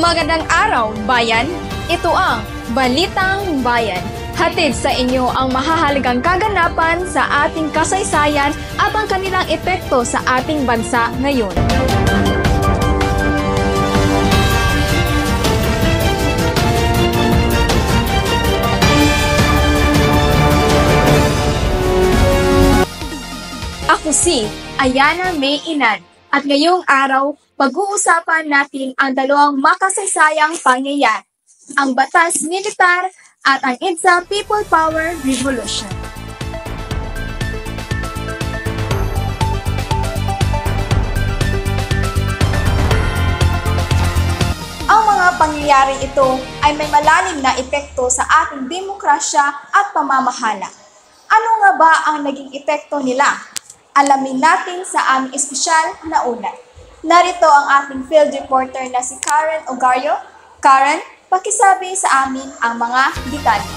Magandang araw, bayan! Ito ang Balitang Bayan. Hatid sa inyo ang mahahalagang kaganapan sa ating kasaysayan at ang kanilang epekto sa ating bansa ngayon. Ako si Ayana May Inan at ngayong araw, pag-uusapan natin ang dalawang makasaysayang pangyayari, ang Batas Militar at ang EDSA People Power Revolution. Ang mga pangyayaring ito ay may malalim na epekto sa ating demokrasya at pamamahala. Ano nga ba ang naging epekto nila? Alamin natin sa aming espesyal na ulat. Narito ang ating field reporter na si Karen Ogario. Karen, pakisabi sa amin ang mga detalye.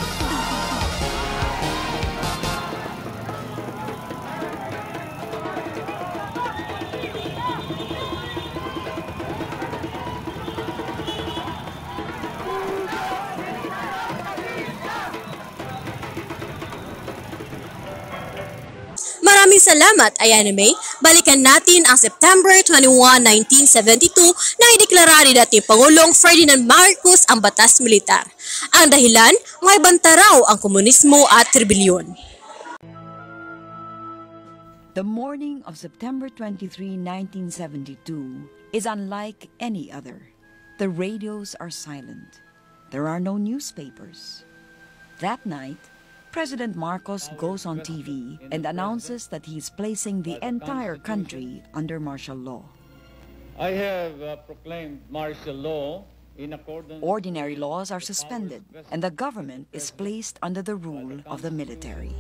Maraming salamat, Ayana May. Balikan natin ang September 21, 1972 na ideklara ni dating Pangulong Ferdinand Marcos ang Batas Militar. Ang dahilan, may banta raw ang komunismo at rebelyon. The morning of September 23, 1972 is unlike any other. The radios are silent. There are no newspapers. That night, President Marcos goes on TV and announces that he is placing the entire country under martial law. I have proclaimed martial law in accordance. Ordinary laws are suspended and the government is placed under the rule of the military.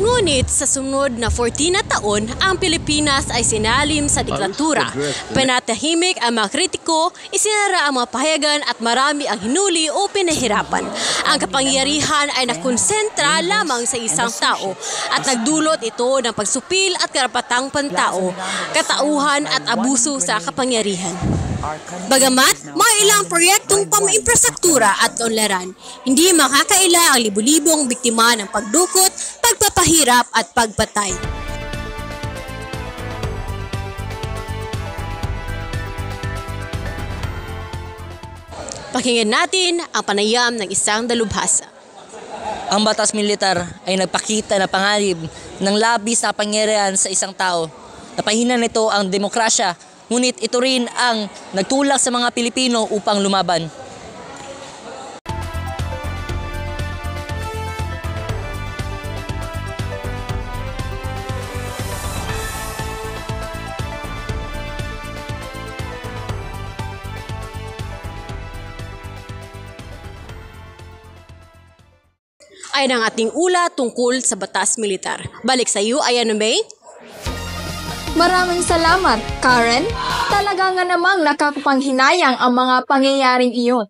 Ngunit sa sunod na 14 na taon, ang Pilipinas ay sinalim sa diktatura. Panatahimik ang mga kritiko, isinara ang mga pahayagan at marami ang hinuli o pinahirapan. Ang kapangyarihan ay nakonsentra lamang sa isang tao at nagdulot ito ng pagsupil at karapatang pantao, katauhan at abuso sa kapangyarihan. Bagamat may ilang proyektong pamimprastruktura at kaunlaran, hindi makakaila ang libu-libong biktima ng pagdukot, pagpapahirap at pagpatay. Pakinggan natin ang panayam ng isang dalubhasa. Ang batas militar ay nagpakita na panganib ng labis na kapangyarihan sa isang tao. Napahina nito ang demokrasya, ngunit ito rin ang nagtulak sa mga Pilipino upang lumaban. Ayan ang ating ulat tungkol sa batas militar. Balik sa iyo, Ayana May. Maraming salamat, Karen. Talaga nga namang nakakapanghinayang ang mga pangyayaring iyon.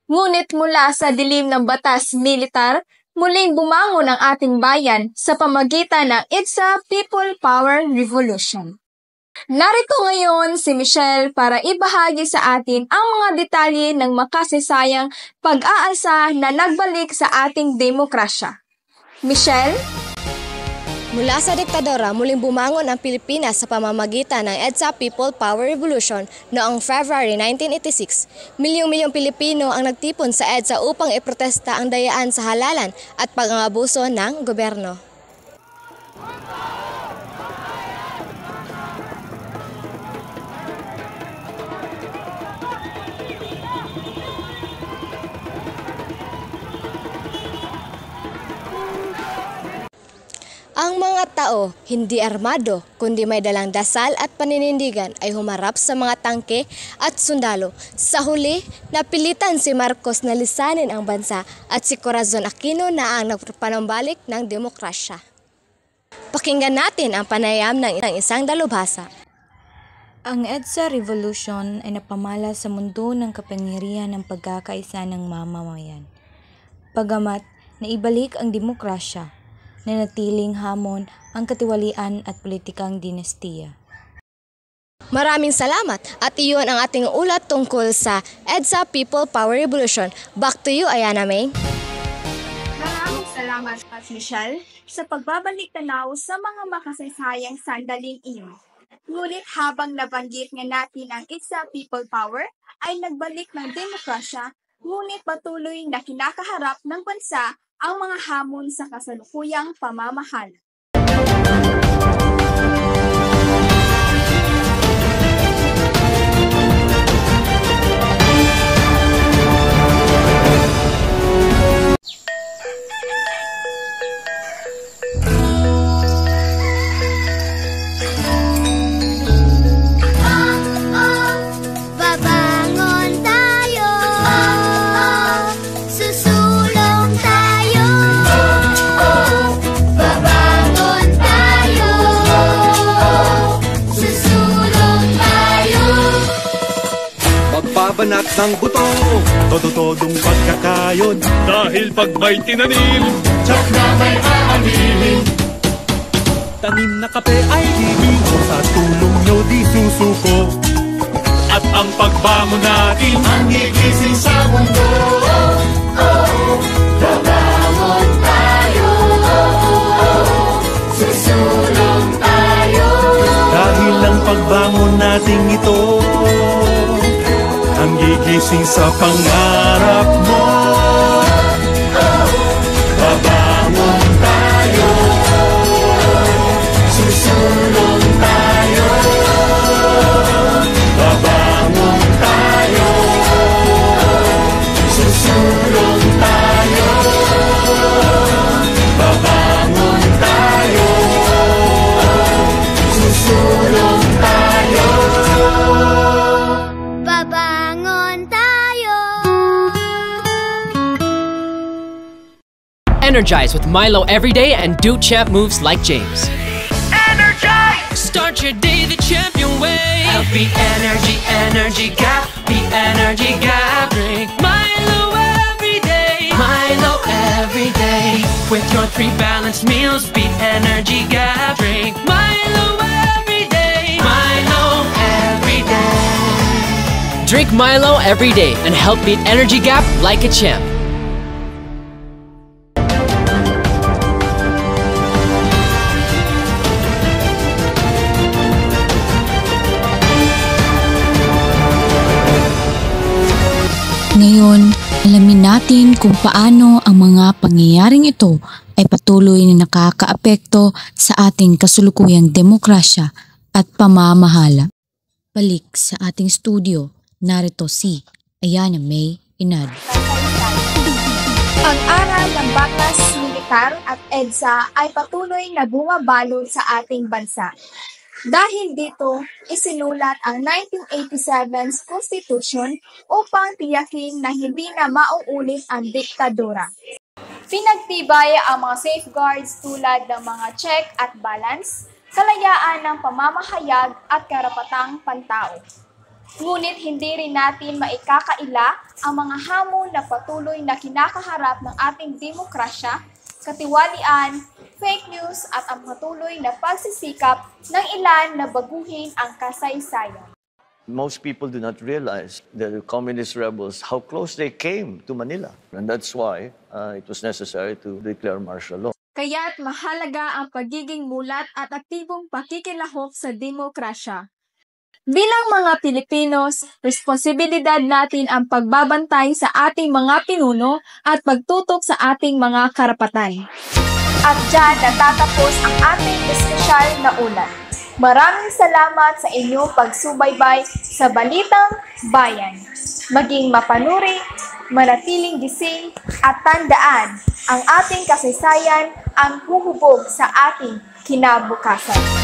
Ngunit mula sa dilim ng batas militar, muling bumangon ang ating bayan sa pamagitan ng EDSA People Power Revolution. Narito ngayon si Michelle para ibahagi sa atin ang mga detalye ng makasaysayang pag-aalsa na nagbalik sa ating demokrasya. Michelle? Mula sa diktadura, muling bumangon ang Pilipinas sa pamamagitan ng EDSA People Power Revolution noong February 1986. Milyong-milyong Pilipino ang nagtipon sa EDSA upang iprotesta ang dayaan sa halalan at pag-aabuso ng gobyerno. Ang mga tao, hindi armado, kundi may dalang dasal at paninindigan ay humarap sa mga tangke at sundalo. Sa huli, napilitan si Marcos na lisanin ang bansa at si Corazon Aquino na ang nagpanumbalik ng demokrasya. Pakinggan natin ang panayam ng isang dalubhasa. Ang EDSA Revolution ay napamala sa mundo ng kapangyarihan ng pagkakaisa ng mamamayan. Bagamat naibalik ang demokrasya, nanatiling hamon ang katiwalian at politikang dinastiya. Maraming salamat at iyon ang ating ulat tungkol sa EDSA People Power Revolution. Back to you, Ayana May. Maraming salamat, Mas Michelle, sa pagbabalik tanaw sa mga makasaysayang sandaling iyon. Ngunit habang nabanggit nga natin ang EDSA People Power, ay nagbalik ng demokrasya, ngunit patuloy na kinakaharap ng bansa ang mga hamon sa kasalukuyang pamamahala. Banat ng buto, todo-todong pagkakayon. Dahil pag may tinanim, tsak na may aanilin. Tanim na kape ay ibig, sa tulong nyo di susuko. At ang pagbangon natin, ang gigising sa mundo. Babangon tayo, susulong tayo. Dahil ang pagbangon natin ito, ang gigising sa pangarap mo. Babangon tayo, susulong tayo. Babangon tayo, susulong tayo. Babangon tayo, susulong tayo. Energize with Milo every day and do champ moves like James. Energize! Start your day the champion way. Be energy, energy gap. Be energy gap. Drink Milo every day. Milo every day. With your 3 balanced meals, beat energy gap. Drink Milo every day. Milo every day. Drink Milo every day and help beat energy gap like a champ. Ngayon, alamin natin kung paano ang mga pangyayaring ito ay patuloy na nakakaapekto sa ating kasulukuyang demokrasya at pamamahala. Balik sa ating studio, narito si Ayana May Inad. Ang aral ng batas, militar at EDSA ay patuloy na bumabalot sa ating bansa. Dahil dito, isinulat ang 1987's Constitution upang tiyakin na hindi na mauulit ang diktadura. Pinagtibay ang mga safeguards tulad ng mga check at balance, kalayaan ng pamamahayag at karapatang pantao. Ngunit hindi rin natin maikakaila ang mga hamon na patuloy na kinakaharap ng ating demokrasya, katiwalian, fake news at ang patuloy na pagsisikap ng ilan na baguhin ang kasaysayan. Most people do not realize the communist rebels, how close they came to Manila. And that's why it was necessary to declare martial law. Kaya't mahalaga ang pagiging mulat at aktibong pakikilahok sa demokrasya. Bilang mga Pilipinos, responsibilidad natin ang pagbabantay sa ating mga pinuno at pagtutok sa ating mga karapatan. At dyan natatapos ang ating espesyal na ulat. Maraming salamat sa inyong pagsubaybay sa Balitang Bayan. Maging mapanuri, manatiling gising at tandaan ang ating kasaysayan ang huhubog sa ating kinabukasan.